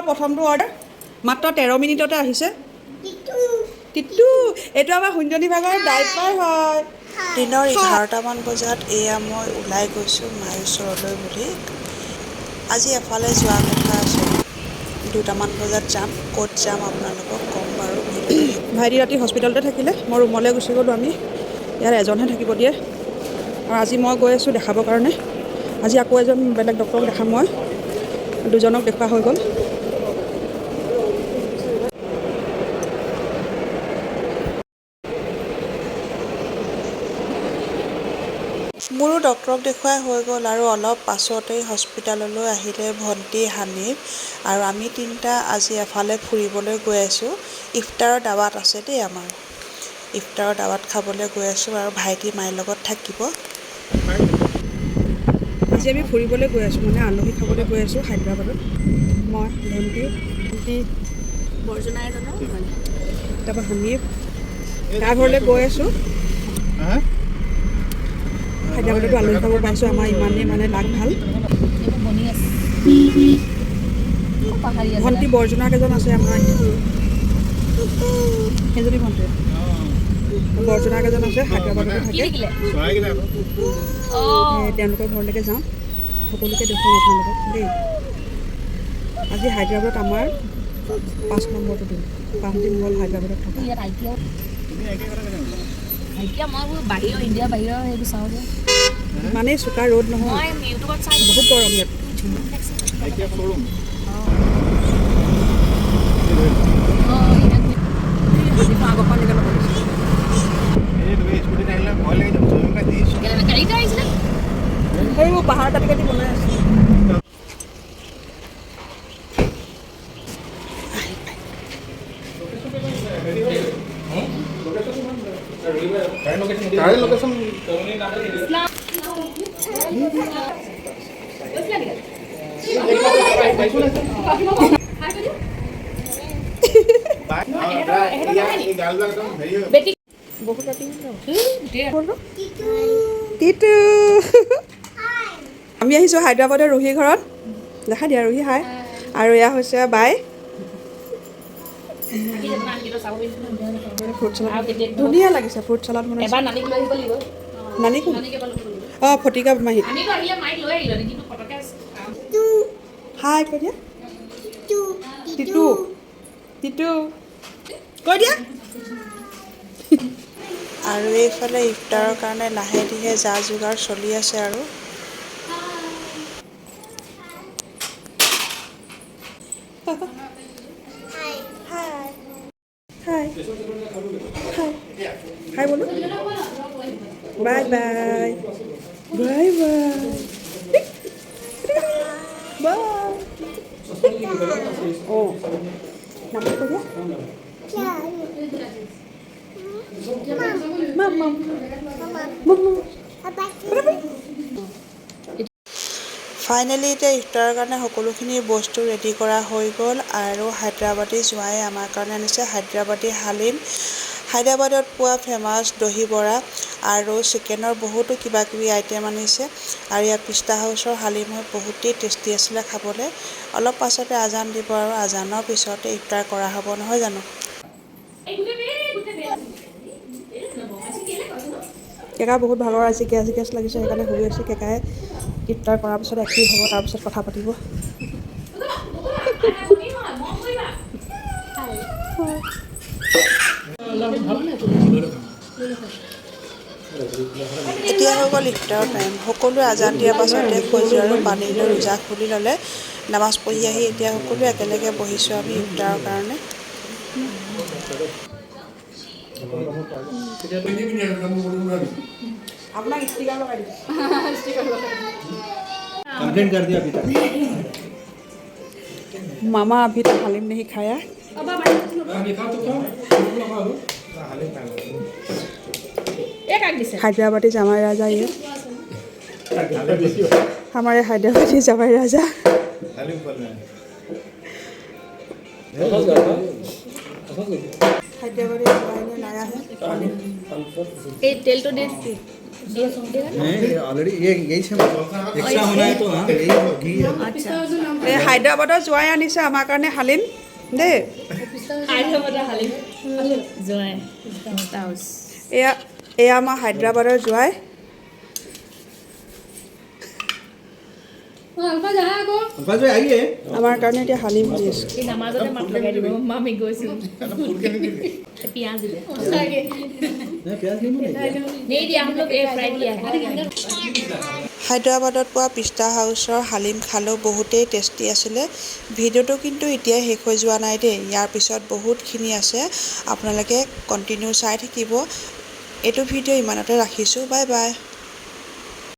প্ৰথমটো অৰ্ডাৰ মাত্ৰ 13 মিনিটতে আহিছে। টিটু এইটো আমাৰ সুঞ্জনী ভাগৰ ডাইপাৰ হয়। দিনৰ 11টামান বজাত এয়া মই ওলাই গৈছোঁ মাৰ ওচৰলৈ বুলি। আজি এফালে যোৱা কথা আছে, 2টামান বজাত যাম। ক'ত যাম আপোনালোকক ক'ম বাৰু। ভাইটি ৰাতি হস্পিটেলতে থাকিলে, মই ৰুমলৈ গুচি গ'লোঁ। আমি ইয়াত এজনহে থাকিব দিয়ে, আৰু আজি মই গৈ আছোঁ দেখাবৰ কাৰণে। আজি আকৌ এজন বেলেগ ডক্টৰক দেখাম, মই দুজনক দেখুওৱা হৈ গ'ল। মোৰো ডক্টৰক দেখুৱাই হৈ গ'ল আৰু অলপ পাছতেই হস্পিটাললৈ আহিলে ভণ্টি হানিফ, আৰু আমি তিনিটা আজি এফালে ফুৰিবলৈ গৈ আছোঁ। ইফতাৰৰ দাৱাত আছে দেই আমাৰ, ইফতাৰৰ দাৱাত খাবলৈ গৈ আছোঁ আৰু ভাইটি মাৰ লগত থাকিব। আজি আমি ফুৰিবলৈ গৈ আছোঁ, মানে আলহী খাবলৈ গৈ আছোঁ হায়দৰাবাদত। মই ভণ্টি বৰ্জনা এজনৰ, তাৰপৰা হানিফ তাৰ ঘৰলৈ গৈ আছোঁ। হায়দৰাবাদতো আলহী খাব পাইছোঁ, আমাৰ ইমানেই মানে লাগ ভাল। ভণ্টি বৰ্জনাক এজন আছে আমাৰ, সেইজনী ভণ্টি বৰ্জনাক এজন আছে, হায়দৰাবাদতো থাকে। তেওঁলোকৰ ঘৰলৈকে যাওঁ, সকলোকে দেখুৱাম আপোনালোকক দেই। আজি হায়দৰাবাদত আমাৰ 5 নম্বৰটো দিন, 5 দিন হ'ল হায়দৰাবাদত থকা। বাহিৰৰ ইণ্ডিয়া বাহিৰৰ সেইবোৰ চাওঁ যে ইমানেই চোকা ৰ'দ নহয়, বহুত গৰম ইয়াত। আগৰ পৰা নিলে সেইবোৰ পাহাৰ কাটি কাটি বনাই আছে। টিটু আমি আহিছোঁ হায়দৰাবাদৰ ৰুহি ঘৰত, দেখা দিয়া ৰুহি হাই। আৰু এয়া হৈছে বাই। ফ্ৰুট চালাড ধুনীয়া লাগিছে, ফ্ৰুট চালাড বনাইছে। নানি কোন? অঁ ফটিকা মাহী। হাই কৈ দিয়া, টিটু টিটু কৈ দিয়া। আৰু এইফালে ইফতাৰৰ কাৰণে লাহে ধীৰে যা যোগাৰ চলি আছে আৰু। হাই হাই হাই বলো, bye bye bye bye bye. অঁ নামটো কৈ দিয়া। ফাইনেলি এতিয়া ইফতাৰৰ কাৰণে সকলোখিনি বস্তু ৰেডি কৰা হৈ গ'ল, আৰু হায়দৰাবাদী জোঁৱাই আমাৰ কাৰণে আনিছে হায়দৰাবাদী হালিম, হায়দৰাবাদত পোৱা ফেমাছ দহি বৰা আৰু চিকেনৰ বহুতো কিবা কিবি আইটেম আনিছে। আৰু ইয়াত পিষ্টা হাউচৰ হালিম হয়, বহুতেই টেষ্টি আছিলে খাবলৈ। অলপ পাছতে আজান দিব, আৰু আজানৰ পিছতে ইফতাৰ কৰা হ'ব, নহয় জানো? কেকা বহুত ভাগৰ আজি, গেছ লাগিছে, সেইকাৰণে শুই আছে। কেকাই ইফতাৰ কৰাৰ পিছত এক্টিভ হ'ব, তাৰপিছত কথা পাতিব। এতিয়া হৈ গ'ল ইফতাৰৰ টাইম। সকলোৱে আজান দিয়াৰ পাছতে খজুৰ আৰু পানী লৈ ৰোজা খুলি ল'লে। নামাজ পঢ়ি আহি এতিয়া সকলোৱে একেলগে বহিছোঁ আমি ইফতাৰৰ কাৰণে। আপোনাক ষ্টিকাৰ লগাই দিম। मामा अभी तो हलीम नहीं खाया। हैदराबादी जमाई राजा ये, हमारे हैदराबादी जमाई राजा। हैदराबादी जमाई ने लाया है। तेल तो दे नहीं ऑलरेडी ये यही से एक्स्ट्रा होना है तो हाँ यही घी है আচ্ছা এই হায়দৰাবাদৰ জোৱাই আনিছে আমাৰ কাৰণে হালিম দেই জয় পিস্তা হাউচ এয়া আমাৰ হায়দৰাবাদৰ জোৱাই अल्फाज भाई आइए আমাৰ কাৰণে এতিয়া হালিম দি আছে এই নামাজতে মাত লগাই দিব মামি গৈছো পিয়াজ দিলে नहीं प्याज नहीं मिलेगा नहीं दिया हम लोग एयर फ्राई किया है হায়দৰাবাদত পোৱা পিস্তা হাউচৰ হালিম খালেও বহুতেই টেষ্টি আছিলে। ভিডিঅ'টো কিন্তু এতিয়াই শেষ হৈ যোৱা নাই দেই, ইয়াৰ পিছত বহুতখিনি আছে, আপোনালোকে কণ্টিনিউ চাই থাকিব। এইটো ভিডিঅ' ইমানতে ৰাখিছোঁ, বাই বাই।